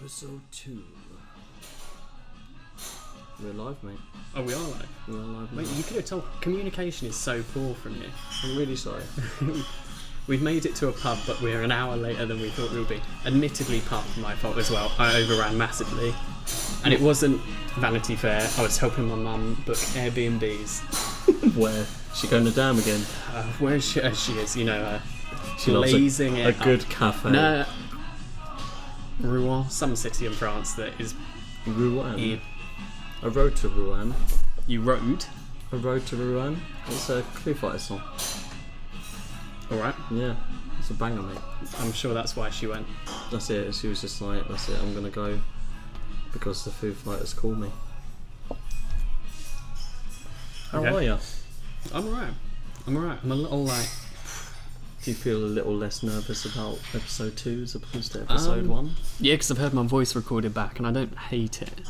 Episode 2. We're live, mate. Oh, we are live? We are live, mate. You could have told. Communication is so poor from you. I'm really sorry. We've made it to a pub, but we're an hour later than we thought we would be. Admittedly, part of my fault as well. I overran massively. And it wasn't Vanity Fair. I was helping my mum book Airbnbs. Where? She going to Dam again? Where she is, you know, she loves blazing a good cafe. No, Rouen, some city in France that is... Rouen? Yeah. I rode to Rouen. You rode? I rode to Rouen. It's a Foo Fighters song. Alright. Yeah, it's a banger, mate. I'm sure that's why she went. That's it. She was just like, that's it, I'm going to go because the Foo Fighters call me. How are you? I'm alright. I'm a little like... Do you feel a little less nervous about episode 2 as opposed to episode 1? Yeah, because I've heard my voice recorded back and I don't hate it.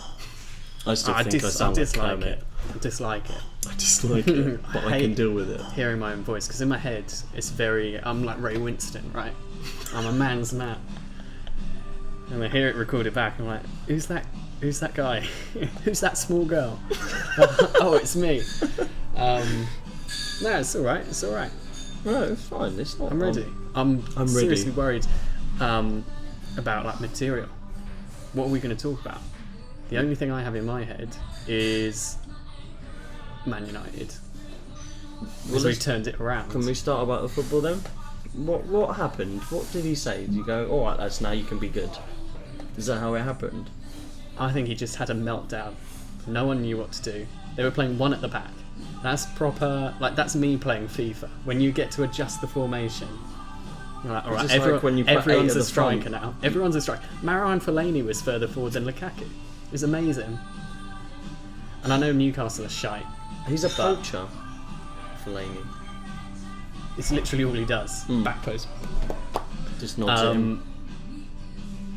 I still think I sound like Kermit. I dislike it. I dislike it, but I can deal with it. Hearing my own voice, because in my head it's very... I'm like Ray Winston, right? I'm a man's man. And I hear it recorded back and I'm like, who's that guy? Who's that small girl? Oh, it's me. No, it's alright. No, it's fine. It's not. I'm ready. I'm seriously worried about like material. What are we going to talk about? The only thing I have in my head is Man United. Because we turned it around. Can we start about the football then? What happened? What did he say? Did you go, alright lads, now you can be good? Is that how it happened? I think he just had a meltdown. No one knew what to do. They were playing one at the back. That's proper, like that's me playing FIFA. When you get to adjust the formation, you're like, all right, everyone's a striker now. Everyone's a striker. Marouane Fellaini was further forward than Lukaku. It was amazing. And I know Newcastle are shite. He's a poacher, Fellaini. It's literally all he does. Back post. Just nods at him.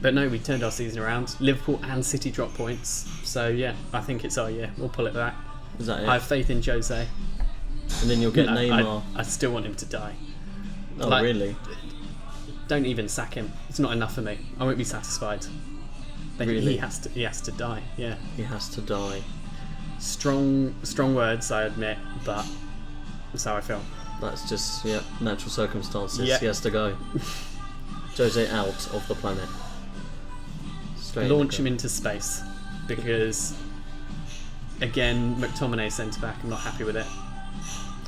But no, we turned our season around. Liverpool and City dropped points. So yeah, I think it's our year. We'll pull it back. Is that it? I have faith in Jose. And then you'll get Neymar. I still want him to die. Oh, like, really? Don't even sack him. It's not enough for me. I won't be satisfied. But really? He has to die. Yeah. He has to die. Strong words, I admit, but that's how I feel. That's just natural circumstances. Yeah. He has to go. Jose out of the planet. Launch him into space because. Again, McTominay centre-back, I'm not happy with it.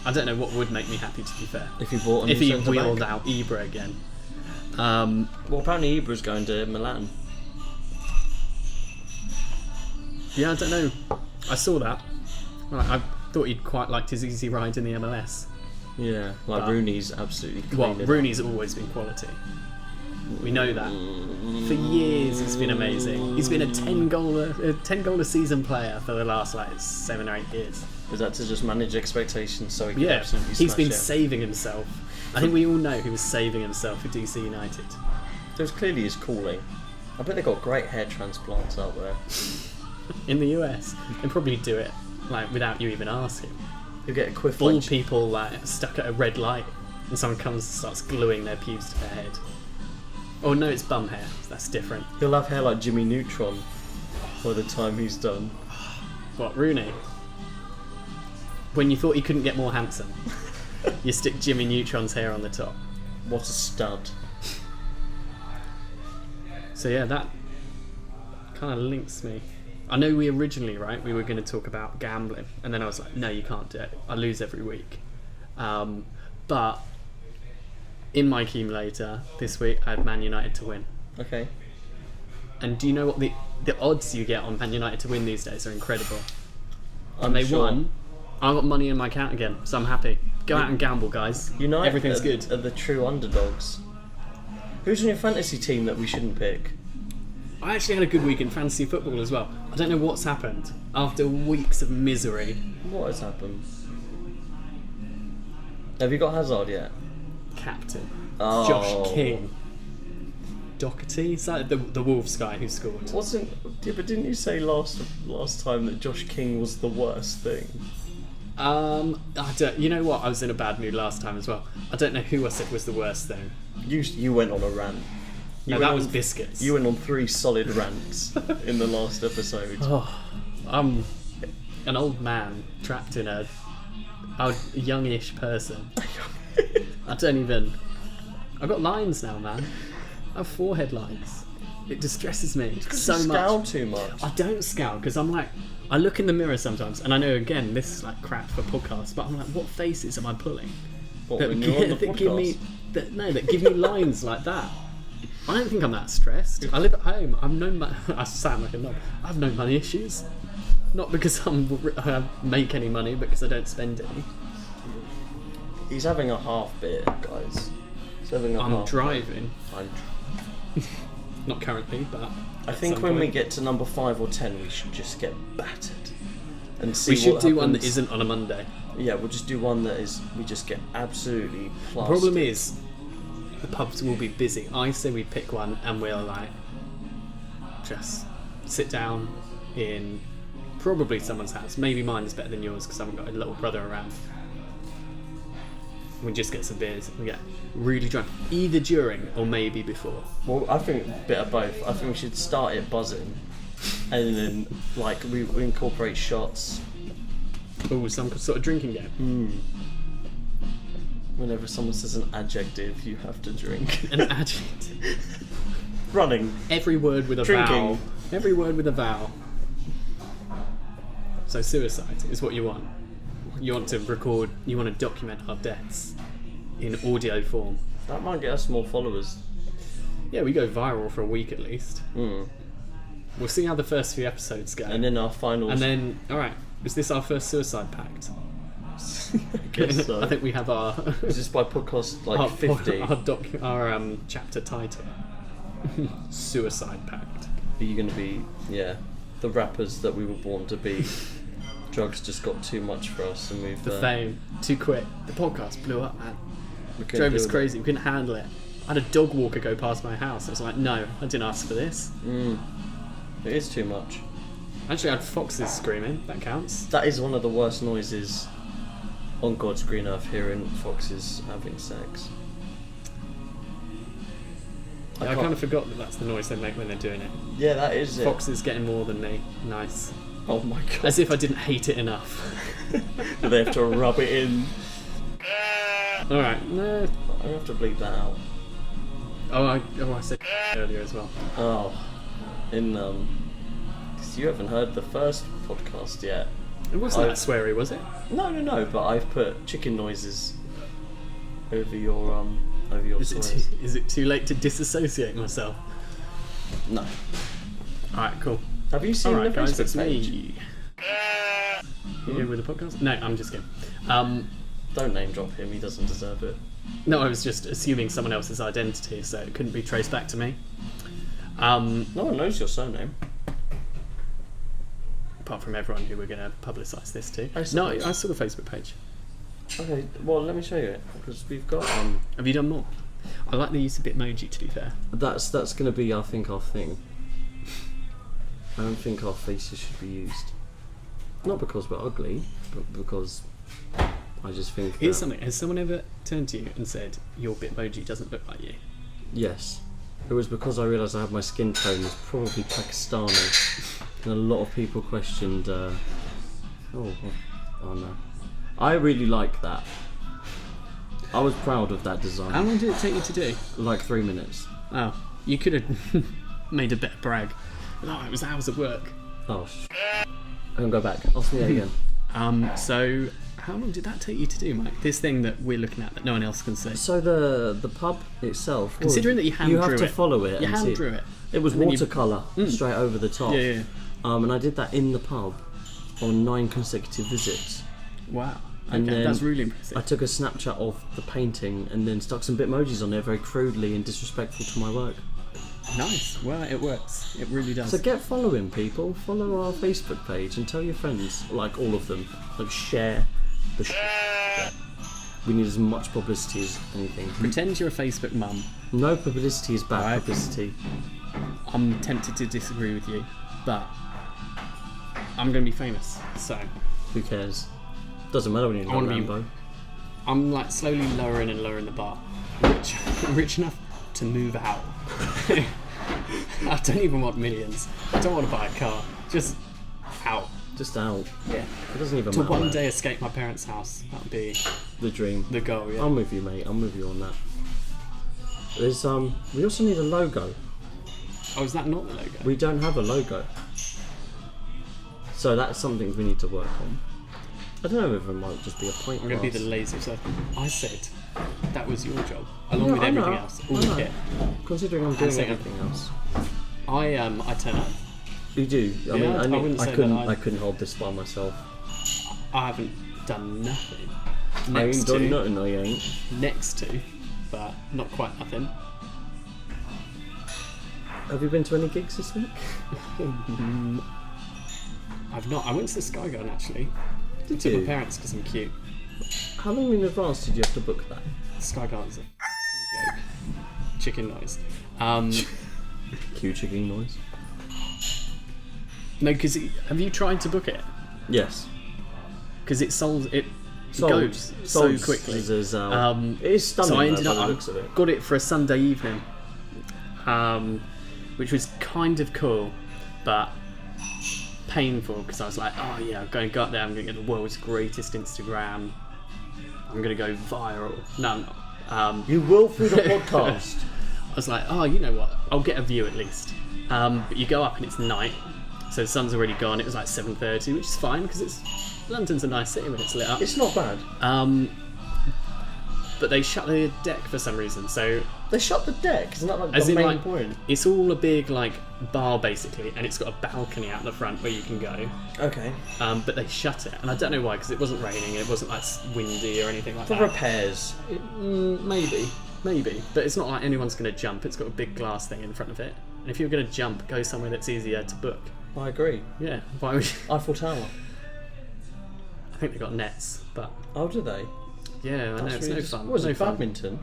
I don't know what would make me happy, to be fair. If he bought a new centre-back? If he wheeled out Ibra again. Well, apparently Ibra's going to Milan. Yeah, I don't know. I saw that. I thought he'd quite liked his easy ride in the MLS. Yeah, Rooney's absolutely clean. Rooney's always been quality. We know that. For years he's been amazing. He's been a 10 goal a season player for the last 7 or 8 years. Is that to just manage expectations so he can absolutely smash he's been it? Saving himself. I think we all know he was saving himself for DC United. There's clearly his calling. I bet they've got great hair transplants out there. In the US. They probably do it without you even asking. You get a quiff. Bald people stuck at a red light and someone comes and starts gluing their pubes to their head. Oh no, it's bum hair. That's different. He'll have hair like Jimmy Neutron by the time he's done. What, Rooney? When you thought he couldn't get more handsome, you stick Jimmy Neutron's hair on the top. What a stud. So yeah, that kind of links me. I know we originally, we were going to talk about gambling, and then I was like, no, you can't do it. I lose every week. But in my accumulator this week, I had Man United to win. Okay. And do you know what the odds you get on Man United to win these days are incredible. And they won. I got money in my account again, so I'm happy. Go out and gamble, guys. United everything's good. Are the true underdogs. Who's on your fantasy team that we shouldn't pick? I actually had a good week in fantasy football as well. I don't know what's happened after weeks of misery. What has happened? Have you got Hazard yet? Captain. Oh. Josh King. Doherty? Is that the Wolves guy who scored? But didn't you say last time that Josh King was the worst thing? You know what? I was in a bad mood last time as well. I don't know who I said was the worst thing. You went on a rant. No, that was biscuits. You went on 3 solid rants in the last episode. Oh, I'm an old man trapped in a youngish person. I've got lines now, man. I have forehead lines. It distresses me so much. You scowl too much. I don't scowl because I'm like, I look in the mirror sometimes, and I know again this is like crap for podcasts, but I'm like, what faces am I pulling? What, when you're on the podcast? That give me lines like that. I don't think I'm that stressed. I live at home. I sound like a knob. I have no money issues. Not because I make any money, but because I don't spend any. He's having a half beer, guys. He's having a half. I'm driving. I'm Not currently, but I think when we get to number 5 or 10, we should just get battered and see. We should what do happens. one that isn't on a Monday. Yeah, we'll just do one that is. We just get absolutely plastered. The problem is, the pubs will be busy. I say we pick one and we'll like just sit down in probably someone's house. Maybe mine is better than yours because I haven't got a little brother around. We just get some beers and we get really drunk, either during or maybe before. Well, I think a bit of both. I think we should start it buzzing, and then like we incorporate shots. Oh, some sort of drinking game. Whenever someone says an adjective, you have to drink. An adjective. Running. Every word with a Drinking. vowel. Every word with a vowel. So suicide is what you want. You want to record, you want to document our deaths in audio form. That might get us more followers. Yeah, we go viral for a week at least. We'll see how the first few episodes go. And then our finals. And then, alright, is this our first suicide pact? I guess so. I think we have our... Is this by podcast like 50? Our chapter title. Suicide pact. Are you going to be, the rappers that we were born to be? Drugs just got too much for us, and we've... The fame, too quick. The podcast blew up, man. we couldn't Drove us deal with crazy. We couldn't handle it. I had a dog walker go past my house. I was like, no, I didn't ask for this. It is too much. Actually, I had foxes screaming. That counts. That is one of the worst noises on God's green earth, hearing foxes having sex. I kind of forgot that that's the noise they make when they're doing it. Yeah, that is it. Foxes getting more than me. Nice. Oh my god. As if I didn't hate it enough. Do they have to rub it in? Alright, no. I have to bleep that out. I said earlier as well. Oh. Because you haven't heard the first podcast yet. It wasn't that sweary, was it? No, but I've put chicken noises over your swears. Is it too late to disassociate myself? No. Alright, cool. Have you seen Alright, the guys, Facebook it's page? me. You here with the podcast? No, I'm just kidding. Don't name drop him, he doesn't deserve it. No, I was just assuming someone else's identity, so it couldn't be traced back to me. No one knows your surname. Apart from everyone who we're going to publicise this to. I saw the Facebook page. Okay, well let me show you it, because we've got Have you done more? I like the use of Bitmoji, to be fair. That's going to be, I think, our thing. I don't think our faces should be used. Not because we're ugly, but because I just think Here's something. Has someone ever turned to you and said, your Bitmoji doesn't look like you? Yes. It was because I realised I had my skin tone was probably Pakistani. And a lot of people questioned, oh no. I really like that. I was proud of that design. How long did it take you to do? Like 3 minutes. Oh, you could have made a better brag. Oh, it was hours of work. Oh, I can go back. Ask me that again. So how long did that take you to do, Mike? This thing that we're looking at that no one else can see. So the pub itself... Considering that you hand drew it. You have to follow it. You hand drew it. It was watercolour straight over the top. Yeah. And I did that in the pub on 9 consecutive visits. Wow. And okay, then that's really impressive. I took a Snapchat of the painting and then stuck some Bitmojis on there very crudely and disrespectful to my work. Nice. Well, it works. It really does. So get following, people. Follow our Facebook page and tell your friends, like all of them. Like share the We need as much publicity as anything. Pretend you're a Facebook mum. No publicity is bad publicity. I'm tempted to disagree with you, but I'm going to be famous, so... Who cares? Doesn't matter when you're in a Lambo. I'm like slowly lowering and lowering the bar. Rich enough to move out. I don't even want millions. I don't want to buy a car. Just out. Just out. Yeah. It doesn't even To matter. one day escape my parents' house. That would be The dream. the goal, yeah. I'm with you, mate. I'm with you on that. There's we also need a logo. Oh, is that not the logo? We don't have a logo. So that's something we need to work on. I don't know if it might just be a pint I'm going to be glass. the lazy person. I said that was your job, along with I everything know, else. I All know. the kit. Considering I'm doing saying- everything else. I turn up. You do. I Yeah, mean, I wouldn't say couldn't. that I couldn't hold this by myself. I haven't done nothing. I ain't Next done to, nothing. I ain't. next to, but not quite nothing. Have you been to any gigs this week? I've not. I went to the Sky Garden actually. Did To you? my parents because I'm cute. How long in advance did you have to book that? Sky Garden's a joke. Chicken noise. Cue chicken noise. No, because have you tried to book it? Yes. Because it sold. It Sold. goes Sold so quickly. It is stunning. So I though, ended by up. the I looks of it. got it for a Sunday evening, which was kind of cool, but painful because I was like, oh yeah, I'm going to go up there. I'm going to get the world's greatest Instagram. I'm going to go viral. No, I'm not. You will through the podcast. I was like, oh, you know what? I'll get a view at least. But you go up and it's night, so the sun's already gone. It was like 7:30, which is fine because London's a nice city when it's lit up. It's not bad. But they shut the deck for some reason, so They shut the deck. Isn't that like as the in main like point? it's all a big like bar basically, and it's got a balcony out the front where you can go. Okay. But they shut it, and I don't know why because it wasn't raining, it wasn't like windy or anything like For that. repairs. Maybe, but it's not like anyone's going to jump. It's got a big glass thing in front of it, and if you're going to jump, go somewhere that's easier to book. I agree. Yeah, why would you? Eiffel Tower. I think they got nets, but Oh, do they? yeah, I know That's it's really no fun. What was no it? fun. Badminton.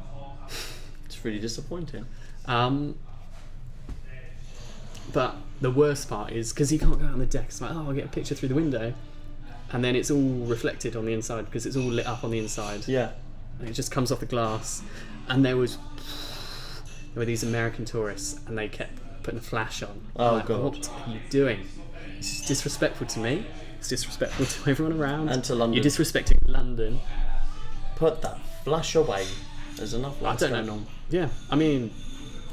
It's really disappointing. But the worst part is because you can't go out on the deck. It's like, oh, I'll get a picture through the window, and then it's all reflected on the inside because it's all lit up on the inside. Yeah. And it just comes off the glass. And there were these American tourists, and they kept putting the flash on. Oh, I'm like, God. what are you doing? It's disrespectful to me. It's disrespectful to everyone around. And to London. You're disrespecting London. Put that flash away. There's enough I lights don't going know. on. Yeah, I mean,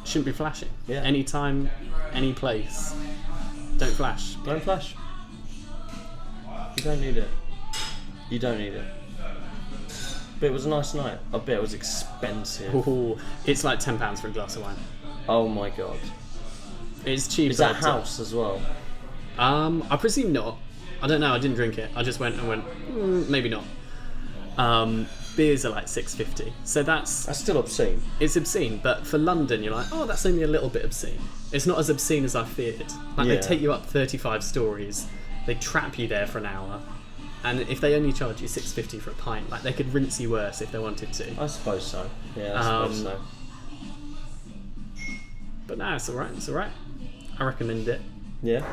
shouldn't be flashing. Yeah. Anytime, any place. Don't flash. Don't flash. You don't need it. You don't need it. But it was a nice night. I bet it was expensive. Ooh, it's like £10 for a glass of wine. Oh my god. It's cheap. Is that house as well? I presume not. I don't know. I didn't drink it. I just went and went. Maybe not. Beers are like £6.50, so That's still obscene. it's obscene. But for London, you're like, oh, that's only a little bit obscene. It's not as obscene as I feared. Like Yeah. they take you up 35 stories, they trap you there for an hour, and if they only charge you £6.50 for a pint, like they could rinse you worse if they wanted to. I suppose so. Yeah, I suppose so. But no, it's alright. It's alright. I recommend it. Yeah.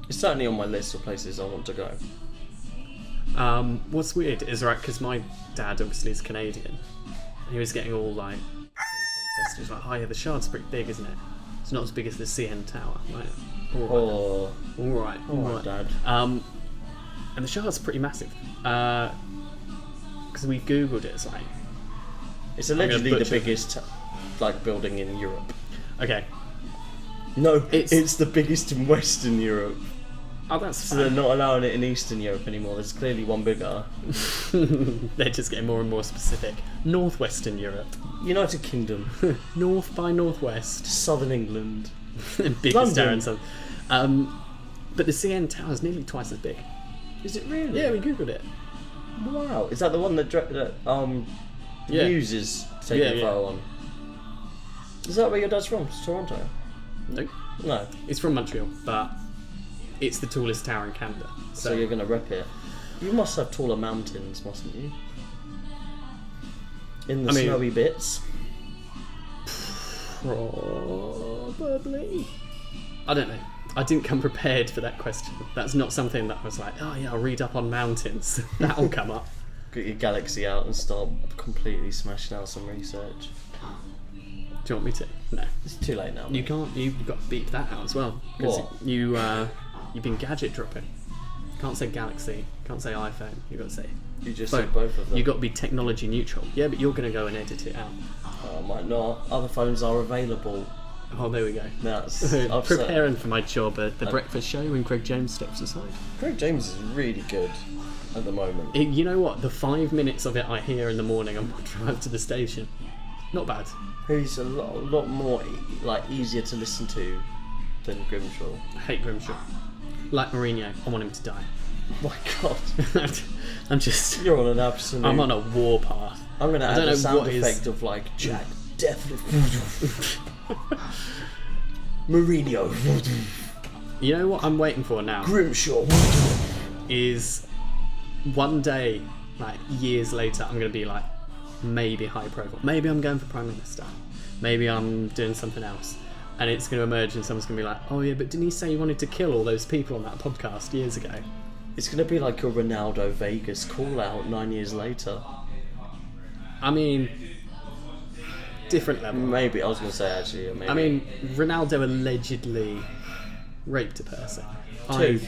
It's certainly on my list of places I want to go. What's weird is right because my dad obviously is Canadian. He was getting all like contests. He was like, "Oh yeah, the Shard's pretty big, isn't it? It's not as big as the CN Tower." Like, all right, Oh, Dad. And the Shard's pretty massive. Because we googled it, it's like It's allegedly the butcher. biggest like building in Europe. okay. No, It's- it's the biggest in Western Europe. Oh, that's So they're fine. not allowing it in Eastern Europe anymore. There's clearly one bigger. They're just getting more and more specific. Northwestern Europe, United Kingdom, north by northwest. Southern England. Biggest London. tower in some. But the CN Tower is nearly twice as big. Is it really? Yeah, we googled it. Wow. Is that the one that Yeah. News is taking Yeah, a yeah. photo on? Is that where your dad's from? Toronto? Nope. No. It's from Montreal, but it's the tallest tower in Canada. So So, you're gonna rep it. You must have taller mountains, mustn't you? In the I mean- snowy bits. probably. I don't know. I didn't come prepared for that question. That's not something that I was like, oh yeah, I'll read up on mountains. That'll come up. Get your galaxy out and start completely smashing out some research. Do you want me to? No. It's too late now. You can't. You've got to beep that out as well. 'Cause What? you've been gadget dropping. Can't say Galaxy. Can't say iPhone. You've got to say. You just phone. said both of them. You've got to be technology neutral. Yeah, but you're going to go and edit it out. Oh, I might not. Other phones are available. Oh, there we go. That's upset. Preparing for my job at the breakfast show when Craig James steps aside. Craig James is really good at the moment. You know what? The 5 minutes of it I hear in the morning on my drive to the station, not bad. He's a lot more easier to listen to than Grimshaw. I hate Grimshaw. Like Mourinho, I want him to die. Oh my God. I'm just. You're on an absolute. I'm on a war path. I'm going to add a sound effect is... of Jack Death. Mourinho. You know what I'm waiting for now? Grimshaw. Is one day, years later, I'm going to be maybe high profile. Maybe I'm going for Prime Minister. Maybe I'm doing something else. And it's going to emerge and someone's going to be like, oh yeah, but didn't he say he wanted to kill all those people on that podcast years ago? It's going to be like a Ronaldo Vegas call out 9 years later. I mean, different level. Maybe, I was going to say actually. Maybe. I mean, Ronaldo allegedly raped a person. Two.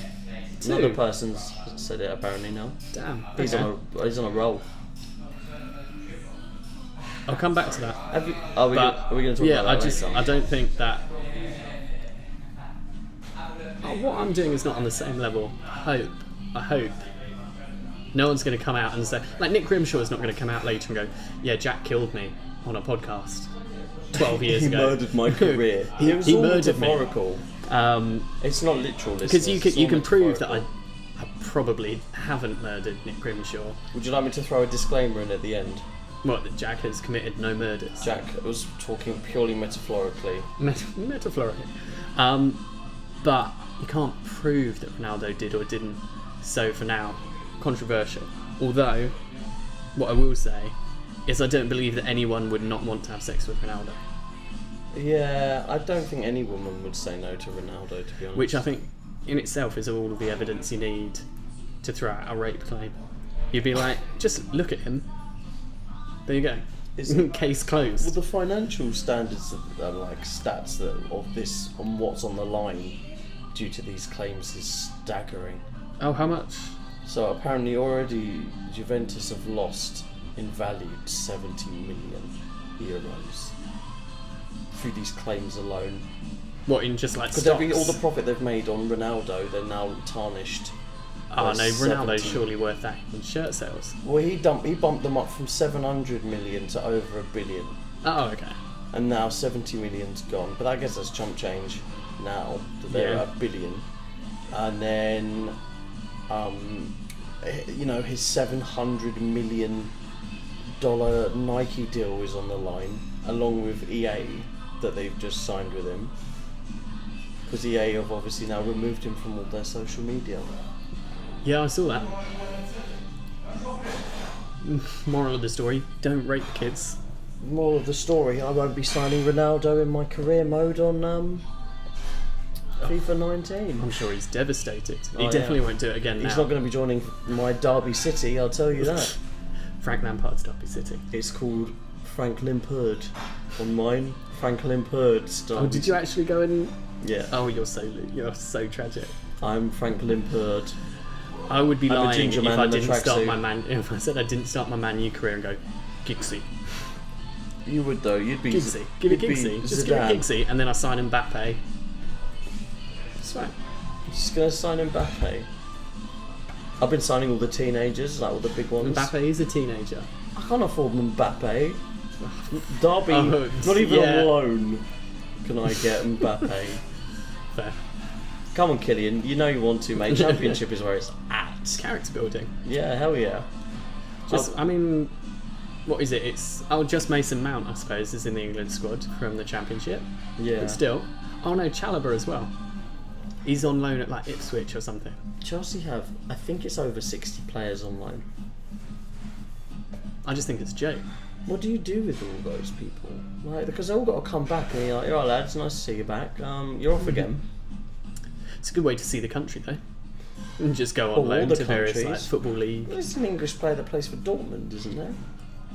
Two? Another person's said it apparently now. Damn. He's on a roll. I'll come back to that. Are we going to talk about that later? I don't think that... what I'm doing is not on the same level. I hope. No one's going to come out and say... Nick Grimshaw is not going to come out later and go, yeah, Jack killed me on a podcast 12 years he ago. He murdered my career. he all murdered metaphorical. Me. It's not literal. Because you can prove that I probably haven't murdered Nick Grimshaw. Would you like me to throw a disclaimer in at the end? What, that Jack has committed no murders? Jack was talking purely metaphorically. Metaphorically. But you can't prove that Ronaldo did or didn't. So for now, controversial. Although, what I will say is I don't believe that anyone would not want to have sex with Ronaldo. Yeah, I don't think any woman would say no to Ronaldo, to be honest. Which I think in itself is all of the evidence you need to throw out a rape claim. You'd be like, just look at him. There you go. Case closed. Well, the financial standards stats of this on what's on the line due to these claims is staggering. Oh, how much? So apparently already Juventus have lost in value 70 million euros through these claims alone. What, in just because all the profit they've made on Ronaldo, they're now tarnished. Oh no, Ronaldo's surely worth that in shirt sales. Well, he bumped them up from 700 million to over $1 billion. Oh, okay. And now 70 million's gone, but I guess that's chump change now that they're at $1 billion. And then, his $700 million Nike deal is on the line, along with EA that they've just signed with him. Because EA have obviously now removed him from all their social media. Yeah, I saw that. Moral of the story, don't rape kids. Moral of the story, I won't be signing Ronaldo in my career mode on FIFA 19. I'm sure he's devastated. He definitely won't do it again now. He's not going to be joining my Derby City, I'll tell you that. Frank Lampard's Derby City. It's called Frank Lampard. On mine, Frank Lampard's Derby. Oh, did you actually go in? Yeah. Oh, you're so tragic. I'm Frank Lampard. I would be lying if I didn't start suit. if I said I didn't start my Man U career and go Giggsy. You would though. You'd be Giggsy. Give it Giggsy. Just give it Giggsy, and then I sign Mbappe. That's right. Just gonna sign Mbappe. I've been signing all the teenagers, all the big ones. Mbappe is a teenager. I can't afford Mbappe. Derby, not even on loan can I get Mbappe. Fair. Come on, Killian. You know you want to, mate. Championship is where it's at. It's character building. Yeah, hell yeah. I mean, what is it? It's just Mason Mount, I suppose, is in the England squad from the Championship. Yeah. But still. Oh no, Chalobah as well. He's on loan at Ipswich or something. Chelsea have, I think it's over 60 players on loan. I just think it's a joke. What do you do with all those people? Because they all got to come back and you're like, alright lads, nice to see you back. You're off again. It's a good way to see the country, though. And just go on loan to various football leagues. There's an English player that plays for Dortmund, isn't there?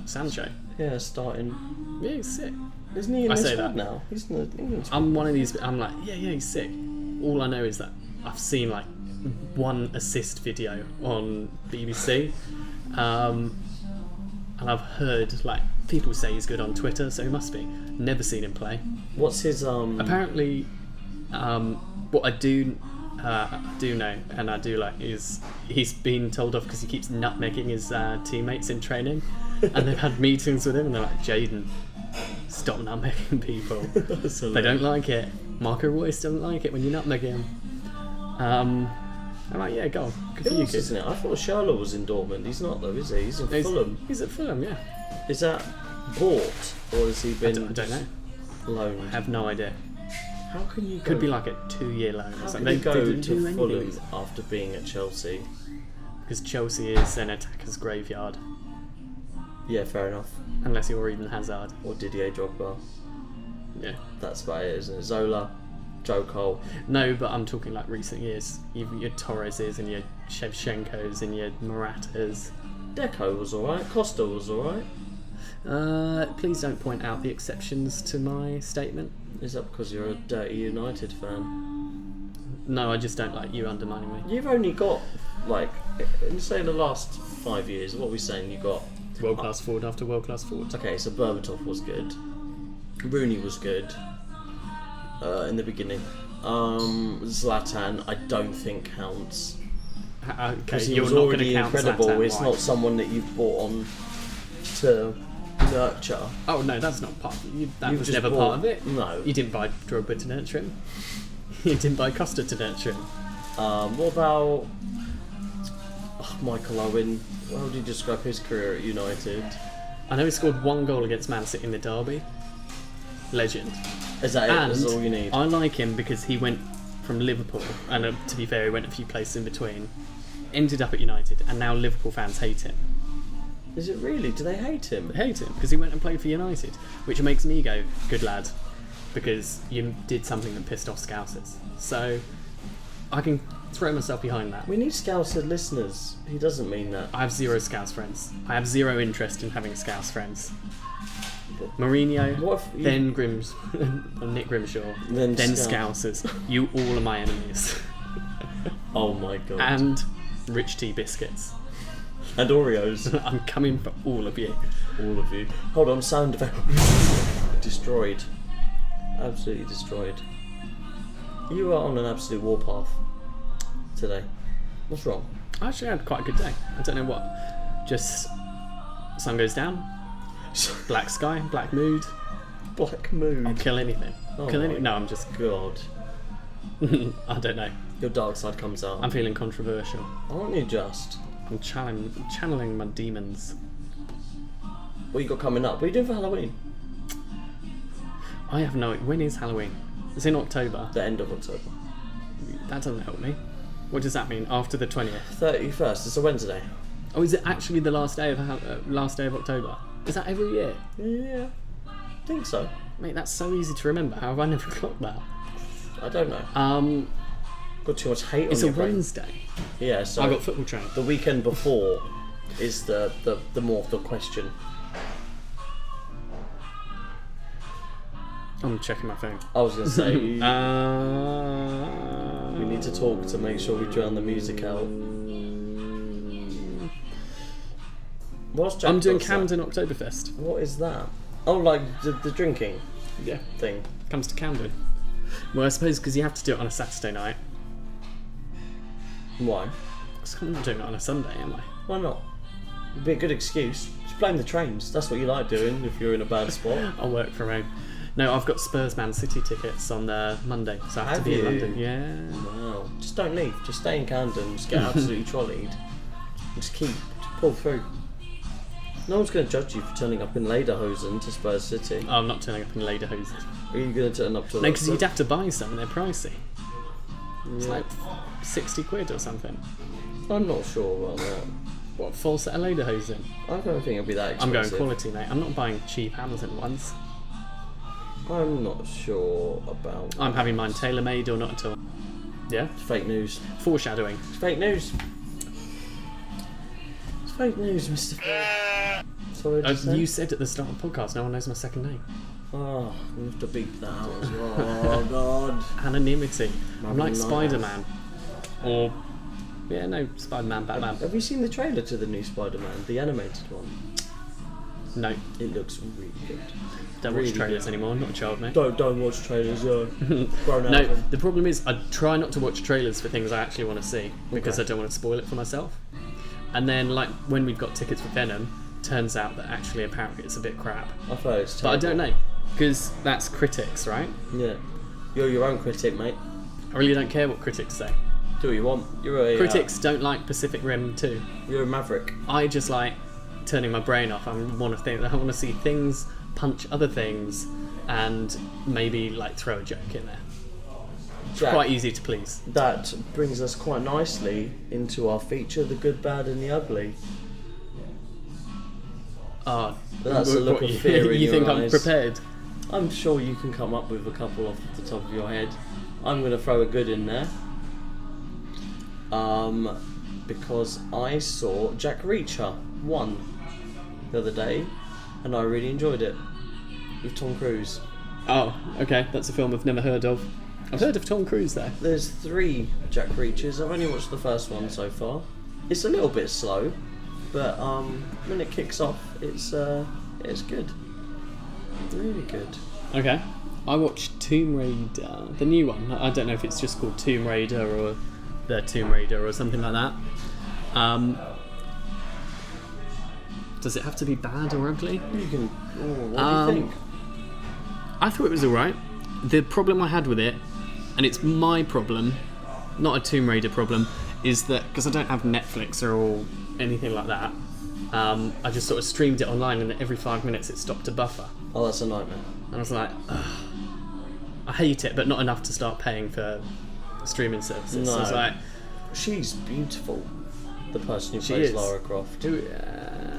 Sancho. Yeah, starting. Yeah, he's sick. Isn't he in I his say squad that. now? He's in the England squad. I'm one of these. I'm like, yeah, he's sick. All I know is that I've seen like one assist video on BBC, and I've heard like people say he's good on Twitter, so he must be. Never seen him play. What's his Apparently, what I do know and I do like is he's been told off because he keeps nutmegging his teammates in training, and they've had meetings with him and they're like, Jaden, stop nutmegging people. They don't like it. Marco Royce doesn't like it when you nutmeg him. I'm like, yeah, go on. Good for you, kid. Isn't it? I thought Schürrle was in Dortmund. He's not though, is he? He's in Fulham. He's at Fulham, yeah. Is that bought or has he been? I don't know. Loaned. I have no idea. How can you? Could be like a 2-year loan or How something. can you go They didn't do to Fulham anything. after being at Chelsea? Because Chelsea is an attacker's graveyard, Yeah, fair enough. unless you're Eden Hazard. Or Didier Drogba. Yeah. That's about it, isn't it? Zola, Joe Cole. No, but I'm talking like recent years. Your Torreses and your Shevchenkos and your Maratas. Deco was alright. Costa was alright. Please don't point out the exceptions to my statement. Is that because you're a dirty United fan? No, I just don't like you undermining me. You've only got, like, in say the last 5 years, what are we saying? You got World class forward after world class forward. okay, so Berbatov was good. Rooney was good in the beginning. Zlatan, I don't think counts. Okay, Because he you're was not going to already count incredible. Zlatan, It's why? not someone that you've brought on to nurture. Oh no, that's not part. That You've was just never brought- part of it. No. You didn't buy Drogba to nurture him. You didn't buy Costa to nurture him. What about Michael Owen? How would you describe his career at United? I know he scored 1 goal against Man City in the derby. Legend. Is that it? And That's all you need? I like him because he went from Liverpool, and to be fair, he went a few places in between. Ended up at United, and now Liverpool fans hate him. Is it really? Do they hate him? They hate him because he went and played for United, which makes me go, good lad, because you did something that pissed off Scousers. So I can throw myself behind that. We need Scouser listeners. He doesn't mean that. I have 0 Scouse friends. I have 0 interest in having Scouse friends. Mourinho, What if you- then Nick Grimshaw, Then then Scouse. Scousers. You all are my enemies. Oh my god. And Rich Tea Biscuits. And Oreos. I'm coming for all of you. All of you. Hold on, sound effect. Destroyed. Absolutely destroyed. You are on an absolute warpath today. What's wrong? I actually had quite a good day. I don't know what. Just sun goes down, black sky, black mood. Black mood. I'll kill anything. Oh Kill my anything. No, I'm just. God. I don't know. Your dark side comes out. I'm feeling controversial. Aren't you just? I'm channeling my demons. What you got coming up? What are you doing for Halloween? I have no. When is Halloween? It's in October. The end of October. That doesn't help me. What does that mean? After the 20th? 31st. It's a Wednesday. Oh, is it actually the last day of October? Is that every year? Yeah. I think so. Mate, that's so easy to remember. How have I never clocked that? I don't know. Got too much hate It's on a your brain. Wednesday. Yeah, so I got football training. the weekend before is the more of the question. I'm checking my phone. I was going to say, We we need to talk to make sure we drown the music out. What's Jack I'm doing does that? Camden Oktoberfest. What is that? Oh, like the drinking Yeah. thing. Comes to Camden. Well, I suppose because you have to do it on a Saturday night. Why? Because I'm not doing it on a Sunday, am I? Why not? It'd be a good excuse. Just blame the trains. That's what you like doing if you're in a bad spot. I'll work from home. No, I've got Spurs Man City tickets on Monday, so I have Have to be you? in London. Yeah. Wow. Just don't leave. Just stay in Camden. Just get absolutely trolleyed. Just pull through. No one's going to judge you for turning up in Lederhosen to Spurs City. Oh, I'm not turning up in Lederhosen. Are you going to turn up to? No, because you'd have to buy some, and they're pricey. It's Yeah. like 60 quid or something. I'm not sure about that. What, full set of Lederhosen? I don't think it'll be that I'm expensive. going quality, mate. I'm not buying cheap Amazon ones. I'm not sure about. I'm having mine tailor-made or not at all. Yeah? It's fake news. Foreshadowing. It's fake news. It's fake news, Mr. Sorry, You said at the start of the podcast, no one knows my second name. Oh, we have to beep that out as well. Oh, God. Anonymity. I'm like Nice. Spider-Man. Or... Yeah, no, Spider-Man, Batman. Have you seen the trailer to the new Spider-Man, the animated one? No, It looks really good. don't Really watch trailers good. anymore. I'm not a child, mate. Don't watch trailers. Grown out No, of them. the problem is I try not to watch trailers for things I actually want to see because Okay. I don't want to spoil it for myself. And then, like, when we've got tickets for Venom, turns out that actually apparently it's a bit crap. I've heard it's But I terrible. don't know, because that's critics, right? Yeah. You're your own critic, mate. I really don't care what critics say. Do what you want. You're a Critics don't like Pacific Rim 2. You're a maverick. I just like turning my brain off. I want to see things punch other things and maybe like throw a joke in there. Jack, Quite easy to please. that brings us quite nicely into our feature, the good, bad, and the ugly. That's a look of fear in You your think I'm eyes. prepared? I'm sure you can come up with a couple off the top of your head. I'm going to throw a good in there. Because I saw Jack Reacher 1 the other day, and I really enjoyed it. With Tom Cruise. Oh, okay. That's a film I've never heard of. I've heard of Tom Cruise though. There's 3 Jack Reachers. I've only watched the first one so far. It's a little bit slow, but when it kicks off, it's good. Really good. Okay. I watched Tomb Raider, the new one. I don't know if it's just called Tomb Raider or the Tomb Raider or something like that. Does it have to be bad or ugly? You can. What do you think? I thought it was alright. The problem I had with it, and it's my problem, not a Tomb Raider problem, is that because I don't have Netflix or anything like that, I just sort of streamed it online and every 5 minutes it stopped to buffer. Oh, that's a nightmare. And I was like, ugh. I hate it, but not enough to start paying for streaming services. So I was No. like, She's beautiful. The person who She plays is. Lara Croft. do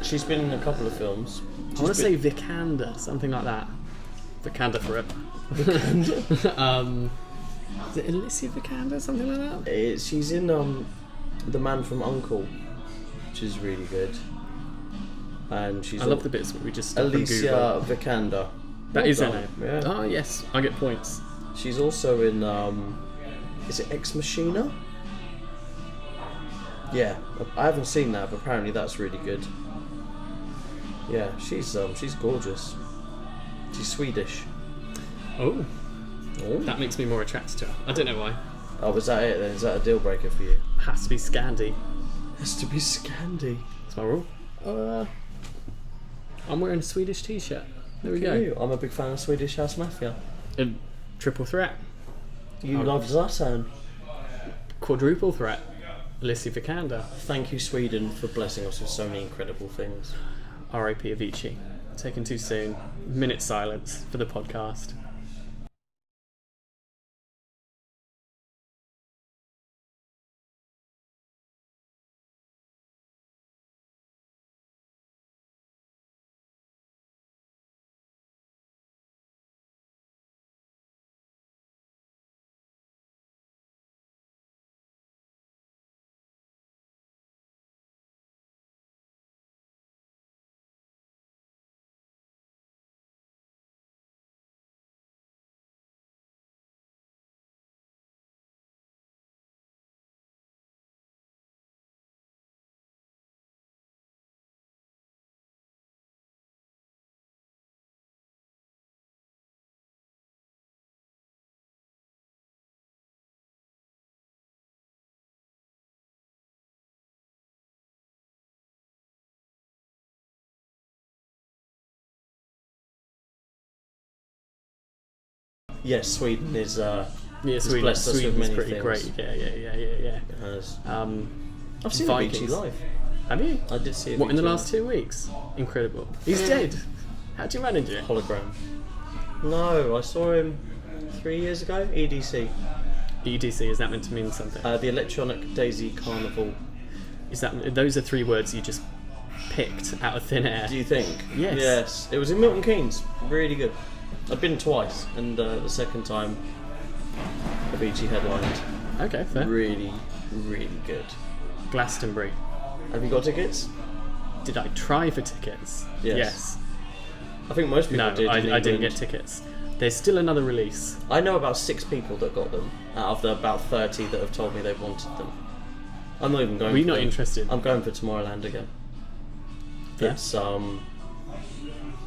She's been in a couple of films. I want to say Vikander, something like that. Vikander forever. Is it Elise Vikander, something like that? She's in The Man from U.N.C.L.E., which is really good. And she's I love the bits where we just stop and Google. Alicia Vikander. That Well is her done. name. Yeah. Oh yes, I get points. She's also in is it Ex Machina? Yeah, I haven't seen that, but apparently that's really good. Yeah, she's gorgeous. She's Swedish. Oh, Oh, that makes me more attracted to her. I don't know why. oh, was that it then? Is that a deal breaker for you? Has to be Scandi. Has to be Scandi. That's my rule. I'm wearing a Swedish t-shirt. There we Look go. at you. I'm a big fan of Swedish House Mafia. A triple threat. You Oh. love Zlatan. Quadruple threat. Elise Vikander. Thank you, Sweden, for blessing us with so many incredible things. R.I.P. Avicii. Taken too soon. Minute silence for the podcast. Yes, Sweden is. Yeah, It's blessed us with Sweden's many pretty things. great. Yeah. Has. I've seen Avicii live. Have you? I did see Avicii What, in the live. last 2 weeks? Incredible. He's dead. How'd you manage it? Hologram. No, I saw him 3 years ago. EDC. EDC, is that meant to mean something? The Electronic Daisy Carnival. Is that those are 3 words you just picked out of thin air? Do you think? Yes. Yes. It was in Milton Keynes. Really good. I've been twice, and the second time, Avicii headlined. Okay, fair. Really, really good. Glastonbury. Have you got tickets? Did I try for tickets? Yes. Yes. I think most people No, did. I in didn't England. get tickets. There's still another release. I know about 6 people that got them out of the about 30 that have told me they wanted them. I'm not even going. Were you for not them. interested? I'm going for Tomorrowland again. Yeah. It's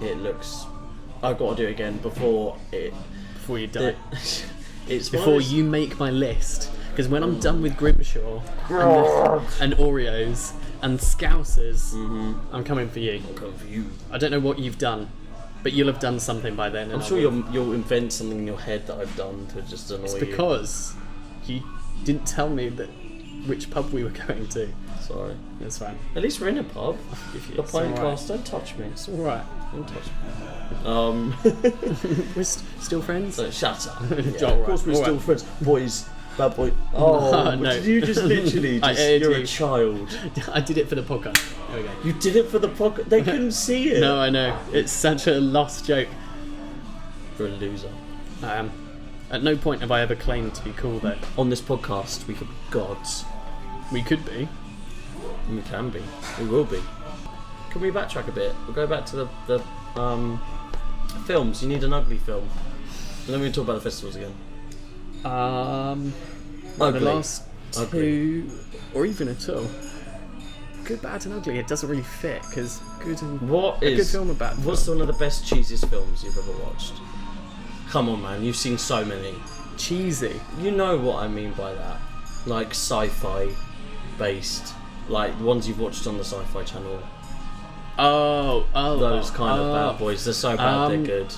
it looks. I've got to do it again before it. Before you die. It's Before you make my list. Because when I'm done with Grimshaw and Oreos and Scousers, I'm coming for you. I'm coming for you. I don't know what you've done, but you'll have done something by then. I'm sure you'll invent something in your head that I've done to just annoy you. Because you didn't tell me which pub we were going to. Sorry. That's fine. At least we're in a pub. You're playing alright. class. Don't touch me. It's alright. Don't touch me. We're still friends? So shut up. Yeah, Alright, of course we're still alright. friends. Boys. Bad boy. Oh, No. did you just literally I aired you're you. a child. I did it for the podcast. There we go. You did it for the pocket. They couldn't see it. No, I know. It's such a lost joke. You're a loser. I am. At no point have I ever claimed to be cool, though. On this podcast, we could be gods. We could be. We can be. We will be. Can we backtrack a bit? We'll go back to the films. You need an ugly film. And then we talk about the festivals again. The Ugly. last Ugly. 2, or even at all. Good, bad, and ugly. It doesn't really fit because good and What a is? good film, a bad film. What's one of the best cheesiest films you've ever watched? Come on, man. You've seen so many. Cheesy. You know what I mean by that. Like sci-fi based. Like ones you've watched on the Sci-Fi Channel. Oh, Those kind of bad boys. They're so bad they're good.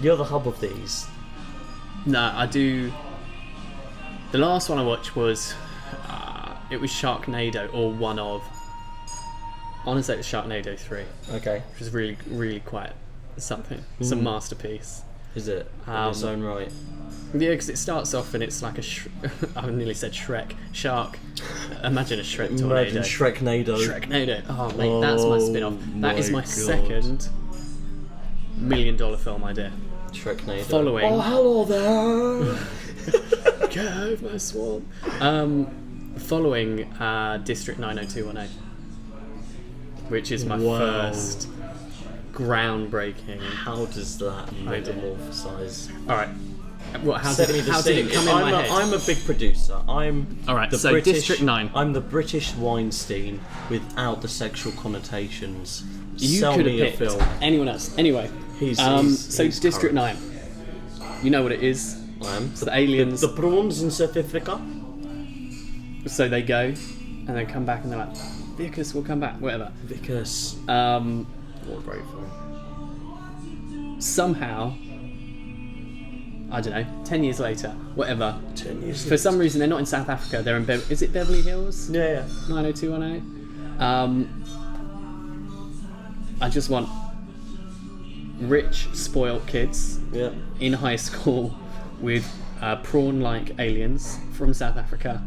You're the hub of these. No, I do. The last one I watched was it was Sharknado, or one of. I want to say it was Sharknado 3, Okay. which is really, really quite something. It's a masterpiece. Is it? In its own right. Yeah, because it starts off and it's like I nearly said Shrek. Shark. Imagine a Shrek tornado. Imagine Shreknado. Shreknado. Oh, mate, that's my spin off. That is my God. second $1 million film idea. Shreknado. Following. Oh, hello there. Cave my swamp. Following District 90210, which is my Wow. first groundbreaking. How does that metamorphosize? All right. What? How Set did me it, the how did it scene. come in my head? I'm a big producer. I'm All right, the so British, District 9. I'm the British Weinstein without the sexual connotations. You Sell could have me a picked film. anyone else. Anyway, He's District current. 9. You know what it is. I am. It's the aliens. The prawns in South Africa. So they go and then come back and they're like, Vickers will come back, whatever. Vickers. Um, What a great film. somehow, I don't know, 10 years later, whatever. 10 years. For some reason, they're not in South Africa. They're in is it Beverly Hills? Yeah. 90210. I just want rich, spoiled kids Yeah. in high school with prawn-like aliens from South Africa.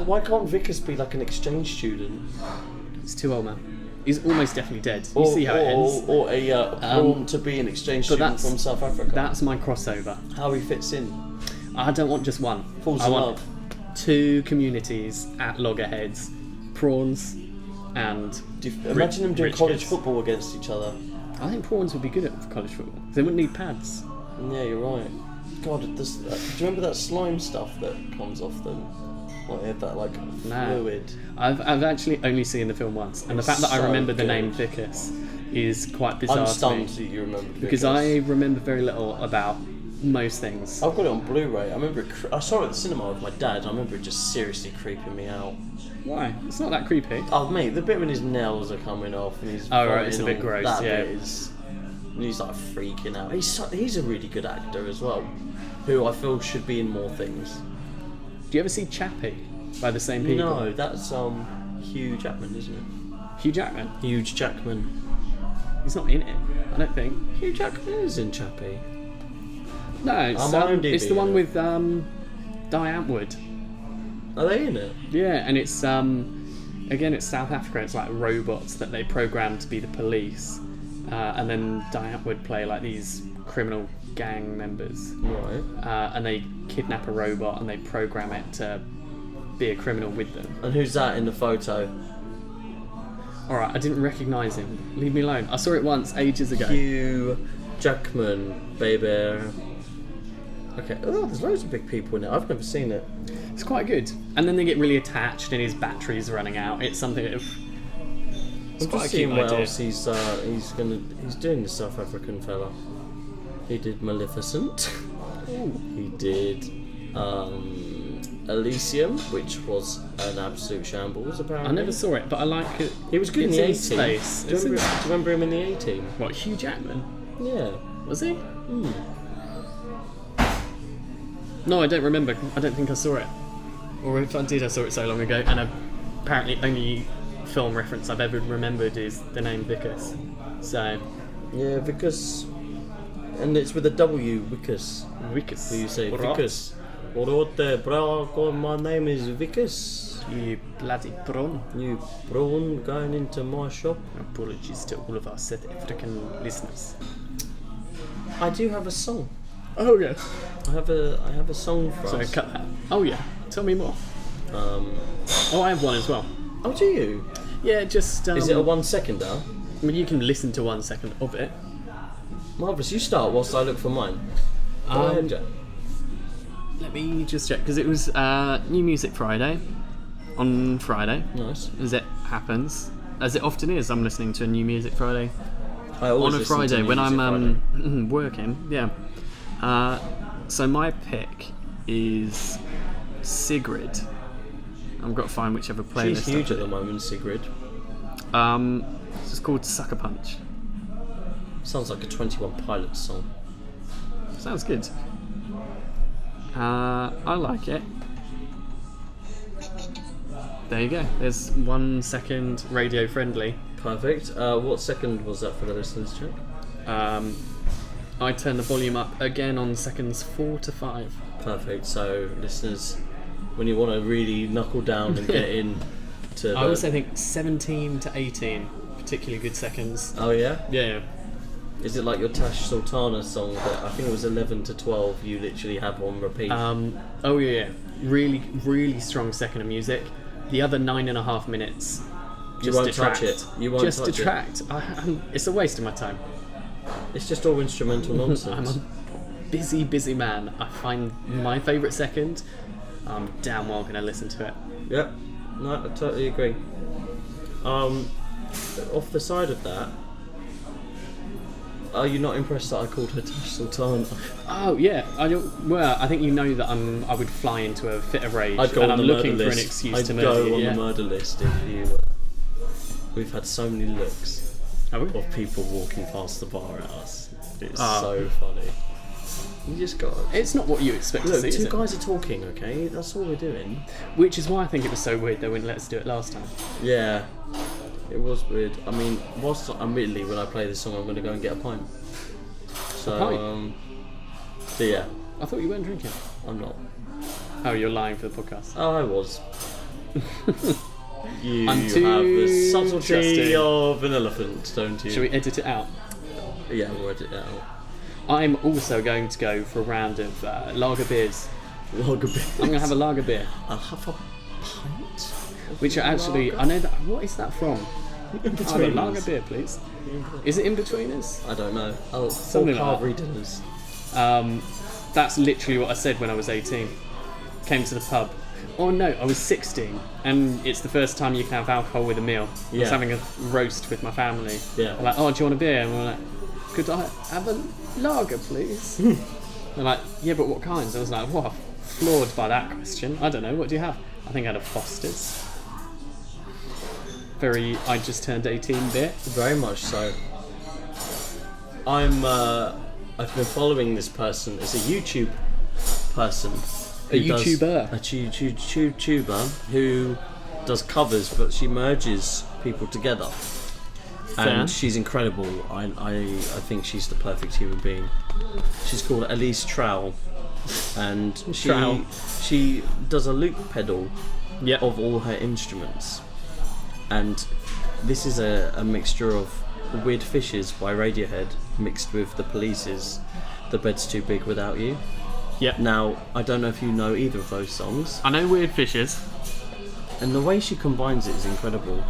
Why can't Vickers be like an exchange student? It's too old, man. He's almost definitely dead. You see how it ends. Or a prawn to be an exchange student from South Africa. That's my crossover. How he fits in. I don't want just one. Falls I in want love. 2 communities at loggerheads, prawns and Imagine them doing rich college kids. football against each other. I think prawns would be good at college football. They wouldn't need pads. Yeah, you're right. God, do you remember that slime stuff that comes off them? Like they have that like fluid. I've actually only seen the film once, and the fact that I So remember the good. name Vickers is quite bizarre I'm to stunned me. that you remember Because I remember very little about most things. I've got it on Blu-ray. I remember I saw it at the cinema with my dad. I remember it just seriously creeping me out. Why? It's not that creepy. Oh mate, the bit when his nails are coming off and he's Oh, right, it's a bit vomiting, gross, that yeah. bit is, and he's like freaking out. He's a really good actor as well, who I feel should be in more things. Do you ever see Chappie by the same people? No, that's Hugh Jackman, isn't it? Hugh Jackman. Hugh Jackman. He's not in it, I don't think. Hugh Jackman is in Chappie. No, it's, I'm on IMDb, it's the one yeah. with Diane Wood. Are they in it? Yeah, and it's again it's South Africa. It's like robots that they program to be the police, and then Diane would play like these criminal gang members, Right. and they kidnap a robot and they program it to be a criminal with them. And who's that in the photo? Alright, I didn't recognise him. Leave me alone. I saw it once, ages ago. Hugh Jackman, baby. Okay. Oh, there's loads of big people in it. I've never seen it. It's quite good. And then they get really attached and his battery's running out. It's something that... It's I'm quite just a cute seeing what idea. else he's doing, the South African fella. He did Maleficent. Ooh. He did Elysium, which was an absolute shambles, apparently. I never saw it, but I like it. He was good in It's the in A-Team. space. Do you remember him in the A-Team? What, Hugh Jackman? Yeah. Was he? Hmm. No, I don't remember. I don't think I saw it. Or if I did, I saw it so long ago. And apparently only film reference I've ever remembered is the name Vickers. So... Yeah, Vickers. And it's with a W, Vickers. Vickers. So you say Right. Vickers. Alright, bro, my name is Vickers. You bloody prawn. You prawn going into my shop. Apologies to all of our South African listeners. I do have a song. Oh yeah. I have a song for So us. cut that. Oh yeah. Tell me more. Oh, I have one as well. Oh, do you? Yeah, just... Is it a 1 seconder? I mean, you can listen to 1 second of it. Marvellous, you start whilst I look for mine. Go ahead, Jack. Let me just check, because it was New Music Friday. On Friday, Nice. as it happens. As it often is, I'm listening to a New Music Friday. I always On a listen to Friday, New when Music I'm working, yeah. So my pick is Sigrid. I've got to find whichever playlist. She's huge at the moment, Sigrid. It's called Sucker Punch. Sounds like a 21 Pilots song. Sounds good. I like it. There you go. There's 1 second radio friendly. Perfect. What second was that for the listeners, Jack? I turn the volume up again on seconds 4 to 5. Perfect. So, listeners, when you want to really knuckle down and get in to I also think 17 to 18, particularly good seconds. Oh, yeah? Yeah. Is it like your Tash Sultana song that I think it was 11 to 12 you literally had on repeat? Oh yeah. Really, really strong second of music. The other 9.5 minutes. You Just won't detract. touch it. You won't Just touch detract. It's a waste of my time. It's just all instrumental nonsense. I'm a busy man. I find my favourite second. I'm damn well going to listen to it. Yep. No, I totally agree. Off the side of that, are you not impressed that I called her Tash Sultana? Oh yeah, I think you know that I would fly into a fit of rage, I'd go and on I'm the looking murder for an list. excuse I'd to go murder you. on Yeah. the murder list if you. We've had so many looks Are we? of people walking past the bar at us. It's Ah. so funny. You just got. It's not what you expect to Look, see, is two it? guys are talking. Okay, that's all we're doing. Which is why I think it was so weird they wouldn't let us do it last time. Yeah, it was weird. I mean, admittedly, when I play this song, I'm going to go and get a pint. So, pint? So yeah, I thought you weren't drinking. I'm not. Oh, you're lying for the podcast. Oh, I was. You I'm have too the subtlety trusting. of an elephant, don't you? Shall we edit it out? Yeah, we'll edit it out. I'm also going to go for a round of lager beers. Lager beer. I'm going to have a lager beer, I'll have a pint. which are actually, I know that. What is that from? In I'll have a lager between. beer, please. Is it in between us? I don't know. Oh, Something full like carvery dinners. That's literally what I said when I was 18. Came to the pub. Oh no, I was 16, and it's the first time you can have alcohol with a meal. I was Yeah. having a roast with my family. Yeah. They're like, oh, do you want a beer? And we're like, could I have a lager, please? They're like, yeah, but what kinds? I was like, what? Floored by that question. I don't know. What do you have? I think I had a Foster's. Very, I just turned 18 bit. Very much so. I've been following this person. It's a YouTube person. A YouTuber? A YouTuber who does covers, but she merges people together. Fair. And she's incredible. I think she's the perfect human being. She's called Elise Trouw. And Trouw. she does a loop pedal Yep. of all her instruments. And this is a mixture of Weird Fishes by Radiohead mixed with The Police's The Bed's Too Big Without You. Yep. Now, I don't know if you know either of those songs, I know Weird Fishes. and the way she combines it is incredible.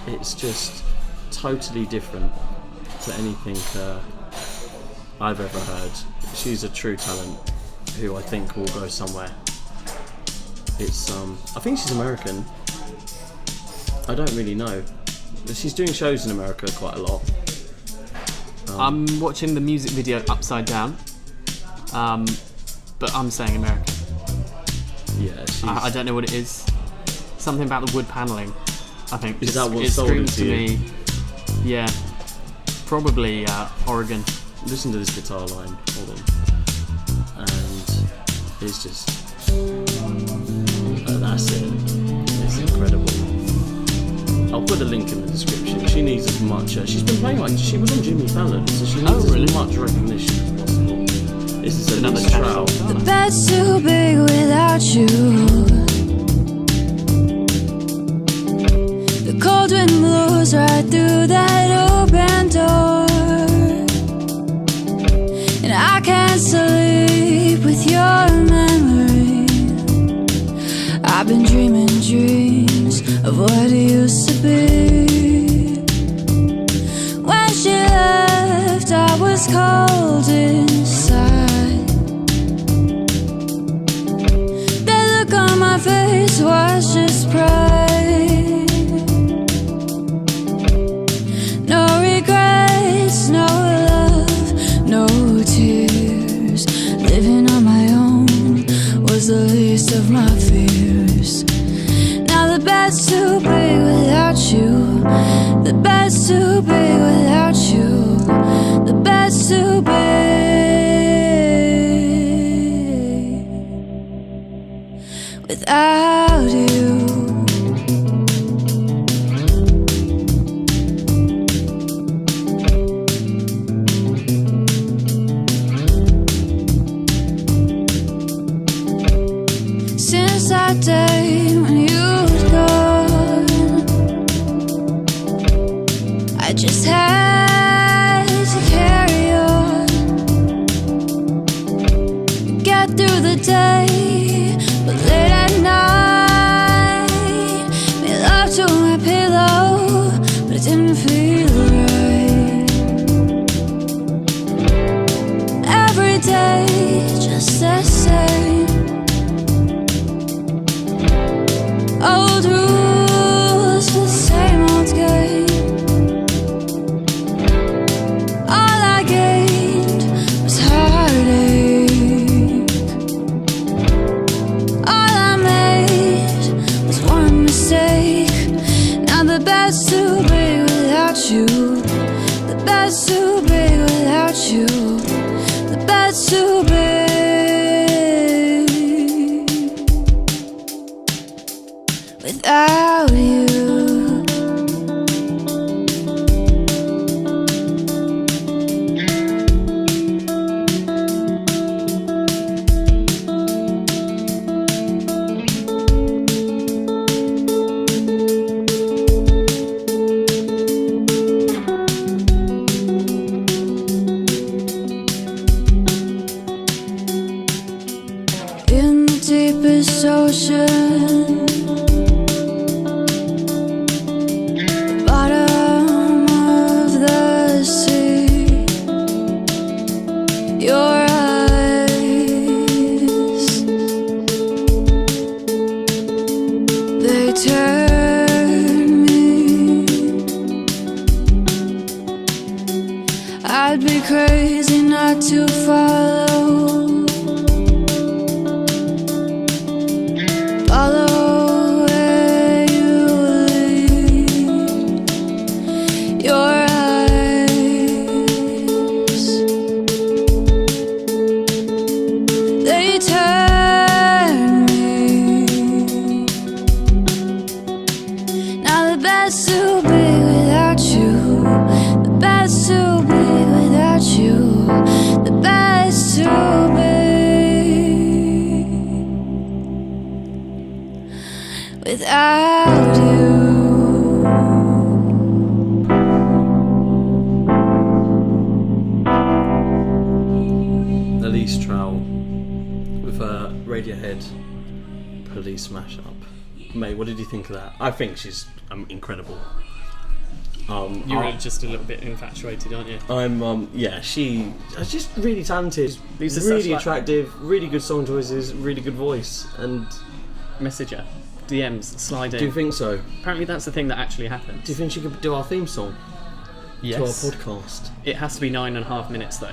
it's just totally different to anything I've ever heard. She's a true talent who I think will go somewhere. It's I think she's American. I don't really know. She's doing shows in America quite a lot. I'm watching the music video upside down, but I'm saying American. Yeah, she's... I don't know what it is. Something about the wood panelling, I think. Is that what it sold it screams to to you? me? Yeah, probably Oregon. Listen to this guitar line, hold on. And it's just... that's it. It's incredible. I'll put a link in the description. She needs as much... she's been playing like... She was on Jimmy Fallon, so she needs as much recognition as possible. This is Elise Trouw. The bed's too big without you. The cold wind blows right through that open door, and I can't sleep with your memory. I've been dreaming dreams of what it used to be. When she left, I was cold inside. The look on my face was just pride. No regrets, no love, no tears. Living on my own was the least of my fears. Now the bed's too big without you. The bed's too big without you. The bed's too big without you. Since that day when you was gone, I just had to carry on, get through the day, but late at night, made love to my pillow, but it didn't feel right. Every day just the same. Old rules, the same old game. All I gained was heartache. All I made was one mistake. Now the bed's too big without you. The bed's too big without you. The bed's too big without you. In the deepest ocean, bottom of the sea, your eyes, they turn me. I'd be crazy not to follow where you lead. Your eyes, they turn me. Now the bed's too big without you. The bed's too big without you. The bed's too big without you. Elise Trouw with a Radiohead Police mashup. Mate, what did you think of that? I think she's incredible. You're just a little bit infatuated, aren't you? I'm she's just really talented, These are really such, like- attractive, really good song choices, really good voice. And Message her. DMs, slide in. do you think so? Apparently that's the thing that actually happens. Do you think she could do our theme song Yes. to our podcast? It has to be 9.5 minutes though.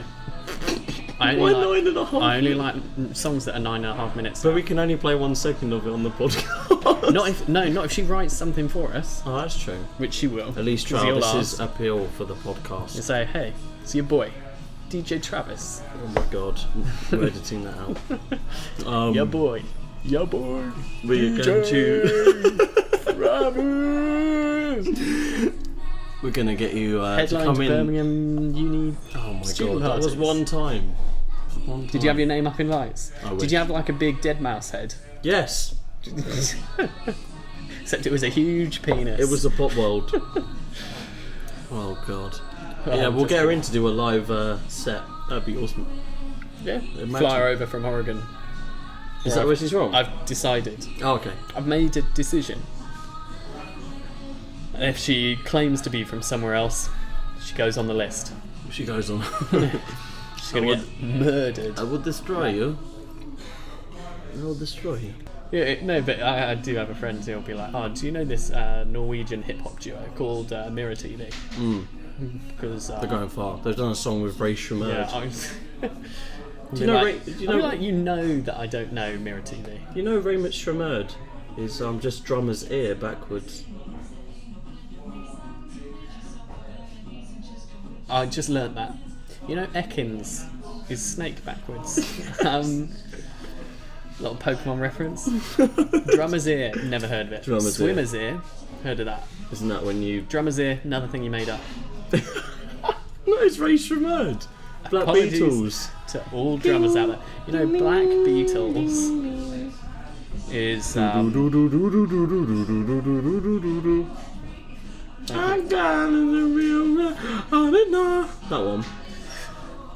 I Why only 9.5? I only like songs that are 9.5 minutes. But we can only play 1 second of it on the podcast. Not if she writes something for us, Oh, that's true. which she will. Elise 'cause Trouw, you'll this is ask. appeal for the podcast. You say, hey, it's your boy, DJ Travis. Oh my god, we're editing that out. Your boy. Your boy. We're going to. Travis. We're gonna get you to Headline come to in. Birmingham Uni. Oh my student god, that was parties. one time. Did you have your name up in lights? I Did wish. you have like a big dead mouse head? Yes, Except it was a huge penis. it was the pop world. Oh god. Yeah, we'll get her in to do a live set. That'd be awesome. Yeah. Imagine. Fly her over from Oregon. Is that where she's from? I've decided. Oh, okay. I've made a decision. And if she claims to be from somewhere else, she goes on the list. She goes on. She's gonna get murdered. I will destroy you. I will destroy you. Yeah, no, but I do have a friend who'll be like, "Oh, do you know this Norwegian hip hop duo called Mirror TV?" Because They're going far. They've done a song with Ray Shremmerd. yeah, I was. Do you know like, Ray? Do I you feel know? like you know that I don't know Mirror TV. You know Raymond Shremmerd is just drummer's ear backwards. I just learnt that. You know, Ekans is snake backwards. Little Pokemon reference. Drummer's ear, never heard of it. Drummer's ear. Swimmer's ear, heard of that. Isn't that when you? Drummer's ear, another thing you made up. No, it's Ray Shremmerd. Black Apologies Beatles. to all drummers out there. You know, Black Beatles is I'm down in the real. I didn't know. That one.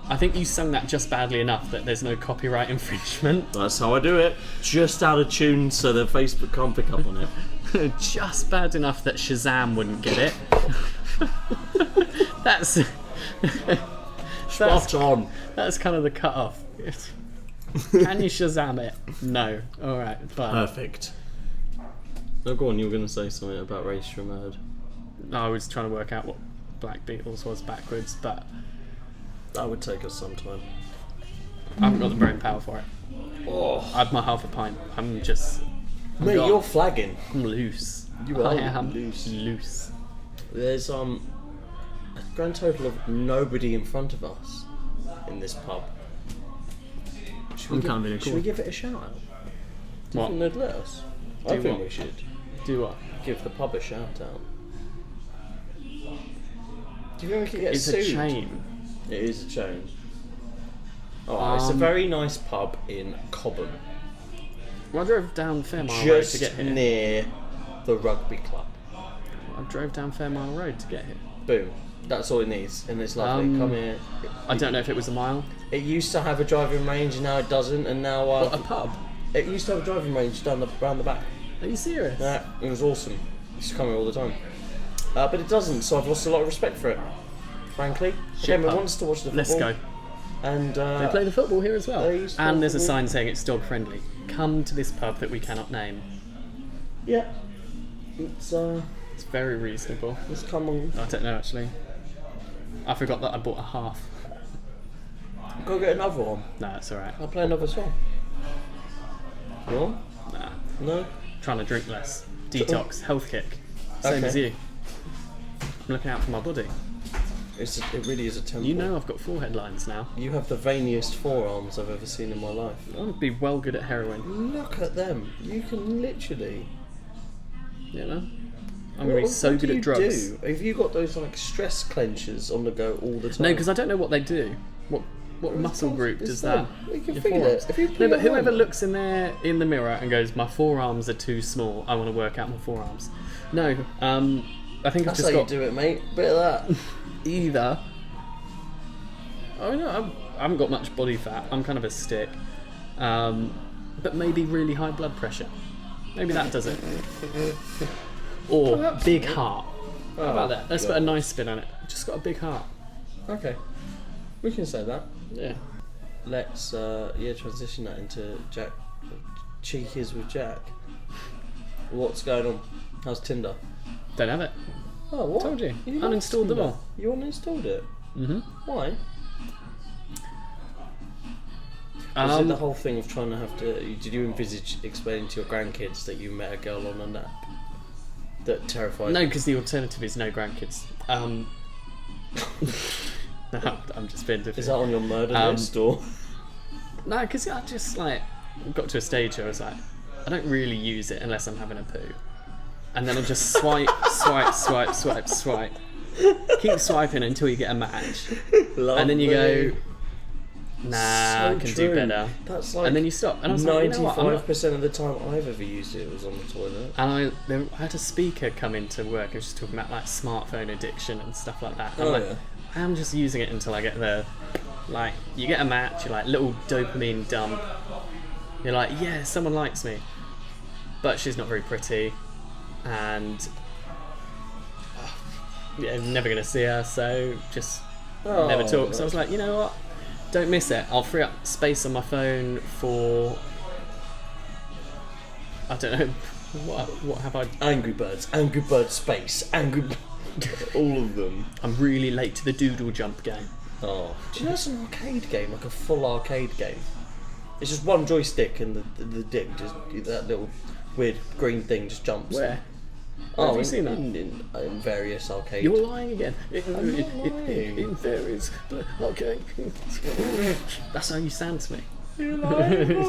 I think you sung that just badly enough that there's no copyright infringement. That's how I do it. Just out of tune so that Facebook can't pick up on it. Just bad enough that Shazam wouldn't get it. That's Spot on. that's kind of the cut-off. Can you Shazam it? No. Alright, fine. Perfect. No, go on. You were going to say something about Ray Shremmerd. I was trying to work out what Black Beatles was backwards, but That would take us some time. I haven't got the brain power for it. Oh, I had my half a pint. I'm just... mate, gone. you're flagging. I'm loose. You are I am loose. loose. There's a grand total of nobody in front of us in this pub. I'm kind of really Should we cool. give it a shout out? Do you What? think they'd let us? I Do think what? we should Do what? give the pub a shout out. Do you think we could get It's sued? a chain. It is a chain. Oh, it's a very nice pub in Cobham, Well, I drove down Fairmile Road to just get here. near the rugby club. I drove down Fairmile Road to get here. Boom. That's all it needs, and it's lovely. Come here. I don't know if it was a mile. It used to have a driving range, and now it doesn't. And now What, a pub? it used to have a driving range down around the back. Are you serious? Yeah, it was awesome. I used to come here all the time. But it doesn't, so I've lost a lot of respect for it. Frankly, Gemma pub. wants to watch the football. Let's go. And They play the football here as well. they used to And play there's a football. sign saying it's dog friendly. Come to this pub that we cannot name. yeah, it's very reasonable. Let's come on. I don't know actually. I forgot that I bought a half. Go get another one. No, it's alright. I'll play another song. You want? Nah. No? Trying to drink less. Detox. Health kick. Same Okay. as you. I'm looking out for my body. It really is a temple. You know I've got 4 headlines now. You have the veiniest forearms I've ever seen in my life. I want to be well good at heroin. Look at them. You can literally... You know? I'm going to be so What good do at you drugs. do? Have you got those like stress clenchers on the go all the time? No, because I don't know what they do. What muscle group It's does them. that? You can Your feel forearms. it. If you No, put but your whoever hand- looks in the mirror and goes, my forearms are too small, I want to work out my forearms. No, I think I've That's just how got you do it, mate. Bit of that. either. Oh no, I haven't got much body fat. I'm kind of a stick. But maybe really high blood pressure. Maybe that does it. Or big heart. How about that? Let's put a nice spin on it. Just got a big heart. Okay. We can say that. Yeah. Let's transition that into Jack. Cheekies with Jack. What's going on? How's Tinder? Don't have it. Oh, what? Told you. You Uninstalled them all. You uninstalled it? Mm-hmm. Why? Was it the whole thing of trying to have to... Did you envisage explaining to your grandkids that you met a girl on a app that terrified No, you? because the alternative is no grandkids. No, I'm just being different. Is that on your murder list, or...? No, because I just, like, got to a stage where I was like, I don't really use it unless I'm having a poo. And then I'll just swipe, swipe. Keep swiping until you get a match. Lovely. And then you go, nah, So I can true. do better. That's like... And then you stop. And I was like, you know what? 95% of the time I've ever used it was on the toilet. And I had a speaker come into work and was just talking about like smartphone addiction and stuff like that. And Oh, I'm like, yeah. I'm just using it until I get the, like, you get a match, you're like, little dopamine dump. You're like, yeah, someone likes me. But she's not very pretty. And, yeah, I'm never going to see her, so just never talk. So I was like, you know what? Don't miss it. I'll free up space on my phone for, I don't know, what have I... Angry Birds Space, all of them. I'm really late to the doodle jump game. Oh, do you know it's an arcade game, like a full arcade game? It's just one joystick and the dick just, that little weird green thing just jumps. Where? Oh, have you seen that? In various arcades. You're lying again. I'm not lying. In various... Okay. That's how you sound to me. You're lying.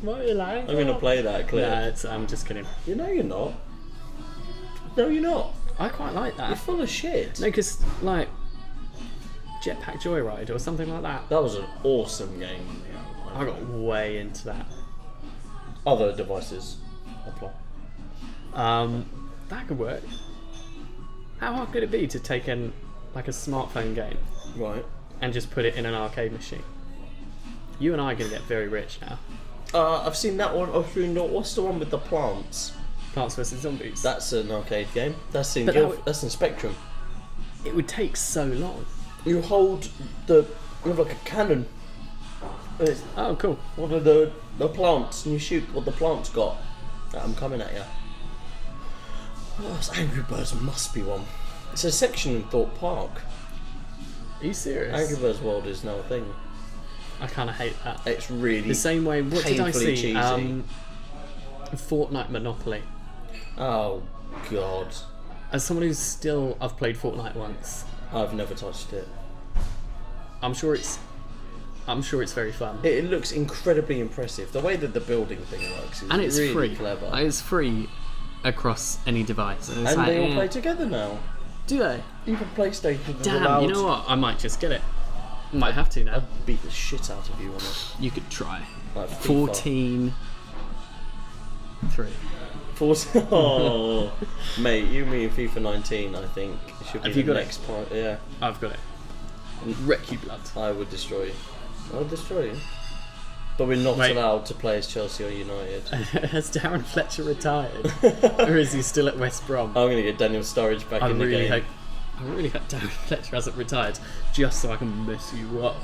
Why are you lying? I'm going to play that clip. Nah, I'm just kidding. You know you're not. No, you're not. I quite like that. You're full of shit. No, because, like, Jetpack Joyride or something like that. That was an awesome game. I got way into that. Other devices apply. That could work. How hard could it be to take a smartphone game Right. and just put it in an arcade machine? You and I are going to get very rich now. I've seen that one. What's the one with the plants? Plants vs Zombies. That's an arcade game. That's in that's in Spectrum. It would take so long. You hold you have like a cannon. And it's Oh, cool. one of the plants, and you shoot what the plant's got. I'm coming at you. Oh, it's Angry Birds must be one. It's a section in Thorpe Park. Are you serious? Angry Birds World is now a thing. I kind of hate that. It's really The same way. What did I painfully see? cheesy. Fortnite Monopoly. Oh God, As someone I've played Fortnite once. I've never touched it. I'm sure it's very fun. It looks incredibly impressive. The way that the building thing works is And it's really free. clever. It's free across any device. And, it's And like, they all play together now. Do they? Even PlayStation. Damn, you know what? I might just get it. Might have to now. I'd beat the shit out of you on it. You could try. Like FIFA. 14-3. 14. Oh, mate, you, me, and FIFA 19. I think it should be Have you the got it? next part. Yeah, I've got it. Wreck you blood. I would destroy you. I would destroy you. But we're not Wait. allowed to play as Chelsea or United. Has Darren Fletcher retired? Or is he still at West Brom? I'm gonna get Daniel Sturridge back in the game. I really hope Darren Fletcher hasn't retired, just so I can mess you up.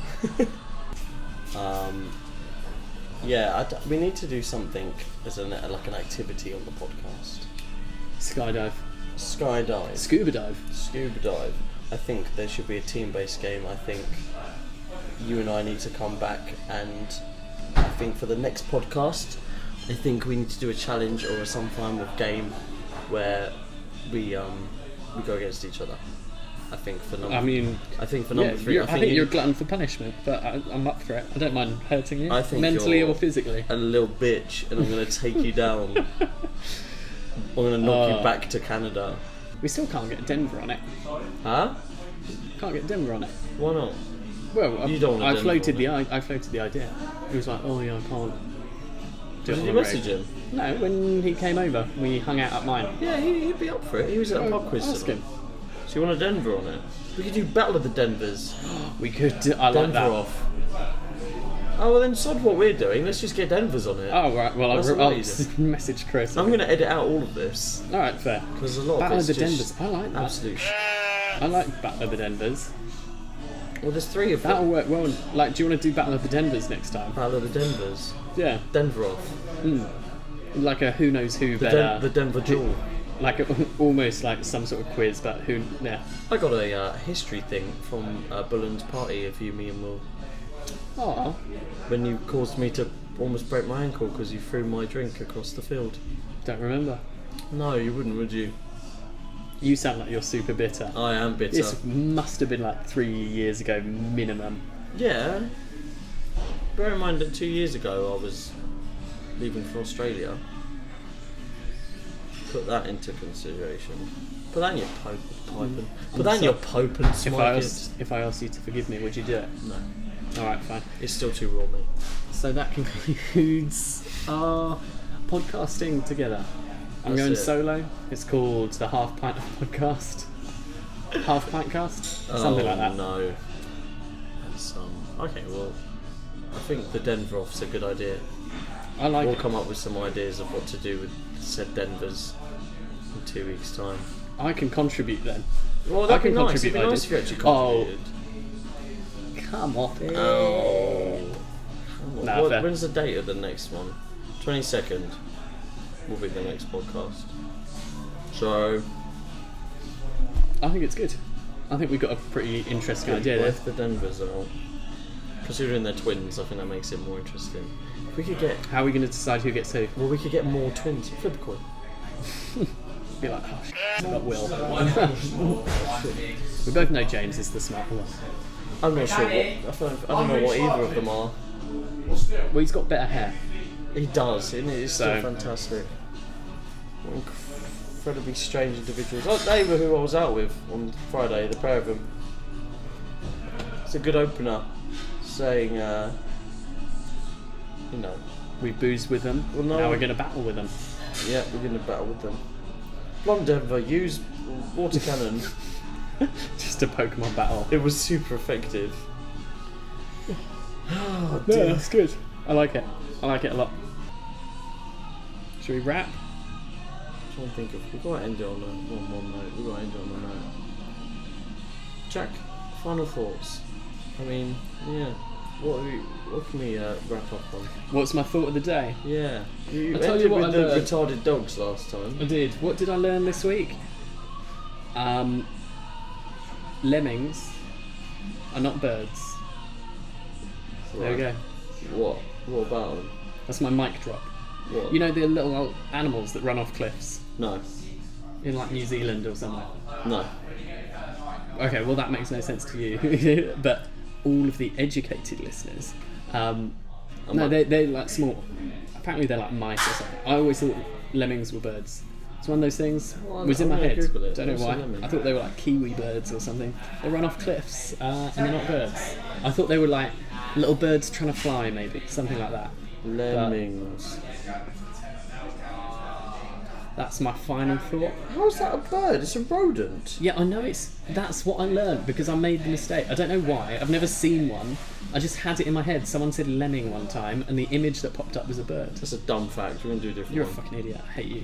Yeah, we need to do something as an activity on the podcast. Skydive. Skydive. Scuba dive. Scuba dive. I think there should be a team-based game. I think you and I need to come back, and I think for the next podcast, I think we need to do a challenge or some form of game where we go against each other. I think for number. I think for number 3. I think you're a glutton for punishment, but I'm up for it. I don't mind hurting you, I think mentally you're or physically. a little bitch, and I'm going to take you down. I'm going to knock you back to Canada. We still can't get Denver on it. Huh? Can't get Denver on it. Why not? Well, You don't want I Denver floated on the I floated the idea. He was like, "Oh yeah, I can't." do it Did on you the message road." him? No, when he came over, we hung out at mine. Yeah, he'd be up for it. He was at a pub quiz. Ask today. him. So you want a Denver on it? We could do Battle of the Denvers. We could. I like Denver that. off. Oh, well then sod what we're doing. Let's just get Denver's on it. Oh, right. Well, That's I'll amazing. message Chris. I'm going to edit out all of this. All right, fair. Because a lot Battle of of it's the just Denvers. I like that. absolute I like Battle of the Denvers. Well, there's 3 of That'll them. work well. Like, do you want to do Battle of the Denvers next time? Battle of the Denvers. Yeah. Denver off. Like a who knows who The, better. the Denver Duel. Like almost like some sort of quiz, but who? Yeah. I got a history thing from Bullen's party of you, me and Will. Oh. When you caused me to almost break my ankle because you threw my drink across the field. Don't remember. No, you wouldn't, would you? You sound like you're super bitter. I am bitter. This must have been like 3 years ago minimum. Yeah. Bear in mind that 2 years ago I was leaving for Australia. Put that into consideration. Put that in your piping. Put that in your Pope and If I asked you to forgive me, would you do it? No. Alright, fine. It's still too raw, mate. So that concludes our podcasting together. I'm That's going it. solo. It's called the Half Pint Podcast. Half Pint Cast? Something like that. No. That's, okay, well, I think the Denver off's a good idea. I like We'll it. come up with some ideas of what to do with said Denvers in 2 weeks' time. I can contribute then. Well, I that'd be can nice. It'd contribute be nice if you ideas. actually contributed. Come off it. Oh. Nah, fair. When's the date of the next one? 22nd will be the next podcast. So, I think it's good. I think we've got a pretty interesting idea there. if the Denvers out, considering they're twins, I think that makes it more interesting. If we could get, How are we going to decide who gets who? well, we could get more twins. Flip a coin. Be like, oh shit, I got Will. We both know James is the smarter one. I'm not sure. I don't know what either of them are. Well, he's got better hair. He does, and it's still So- fantastic. What incredibly strange individuals. Oh, they were who I was out with on Friday, the pair of them. It's a good opener, saying, you know, We boozed with them. Well, no. Now we're going to battle with them. yeah, we're going to battle with them. Blonde Denver, use water cannon. Just a Pokemon battle. It was super effective. Oh, Yeah, dear. that's good. I like it. I like it a lot. Should we wrap? I'm trying to think of. We've got to end it on one note. We've got to end it on a note. Jack, final thoughts. I mean, yeah. What can we wrap up on? What's my thought of the day? Yeah. You I'll tell ended you what with I the learned. retarded dogs last time. I did. What did I learn this week? Lemmings are not birds. There we go. What? What about them? That's my mic drop. What? You know the little animals that run off cliffs No. in like New Zealand or somewhere? No. Okay, well that makes no sense to you. But all of the educated listeners, no, they're like small. Apparently they're like mice or something. I always thought lemmings were birds. It's one of those things. Well, It was in my I'm gonna head. Google it. Don't know What's a why. lemming? I thought they were like kiwi birds or something. They run off cliffs and they're not birds. I thought they were like little birds trying to fly, maybe something like that. Lemmings. That's my final thought. How is that a bird? It's a rodent. Yeah, I know that's what I learned because I made the mistake. I don't know why. I've never seen one. I just had it in my head. Someone said lemming one time, and the image that popped up was a bird. That's a dumb fact. We're going to do a different You're a one. fucking idiot. I hate you.